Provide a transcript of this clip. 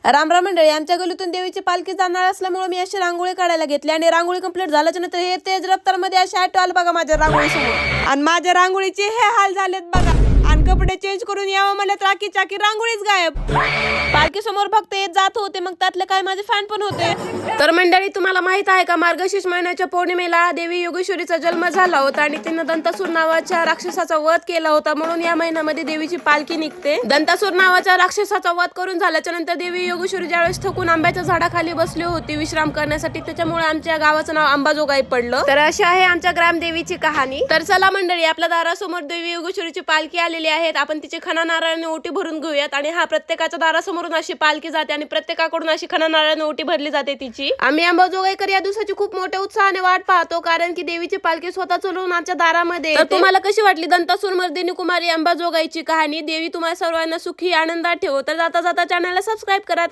राम राम मंडळी, आमच्या गल्लीतून देवीची पालखी जाणार असल्यामुळे मी अशी रांगोळी काढायला घेतली आणि रांगोळी कंप्लीट झाल्याच्या नंतर हे तेज रफ्तारमध्ये अशी ऑटो आलं बघा माझ्या रांगोळी समोर आणि माझ्या रांगोळीचे हे हाल झालेत बघा. आणि कपडे चेंज करून यावं मला राखी चाकी रांगोळीच गायब. पालखी समोर फक्त येत जात होते, मग त्यातले काय माझे फॅन पण होते. तर मंडळी, तुम्हाला माहित आहे का, मार्गशीर्ष महिन्याच्या पौर्णिमेला देवी योगेश्वरीचा जन्म झाला होता आणि तिनं दंतासूर नावाच्या राक्षसाचा वध केला होता. म्हणून या महिन्यामध्ये देवीची पालखी निघते. दंतासूर नावाच्या राक्षसाचा वध करून झाल्याच्या नंतर देवी योगेश्वरी ज्यावेळेस थकून आंब्याच्या झाडाखाली बसली होती विश्राम करण्यासाठी, त्याच्यामुळे आमच्या गावाचं नाव अंबाजोगाई पडलं. तर अशी आहे आमच्या ग्रामदेवीची कहाणी. तर चला मंडळी, आपल्या दारासमोर देवी योगेश्वरीची पालखी आलेली आहेत. आपण तिचे खणा नारळाने ओटी भरून घेऊयात. आणि हा प्रत्येकाच्या दारासमोरून अशी पालखी जाते आणि प्रत्येकाकडून अशी खणा नारळाने ओटी भरली जाते तिची. आम्ही अंबाजोगाईकर या दिवसाची खूप मोठ्या उत्साहाने वाट पाहतो, कारण की देवीची पालखी स्वतः चलवून आमच्या दारामध्ये. तर तुम्हाला कशी वाटली दंतासूर मर्दिनी कुमारी अंबाजोगाईची कहाणी? देवी तुम्हाला सर्वांना सुखी आनंदात ठेवो. तर जाता जाता चॅनलला सबस्क्राईब करा.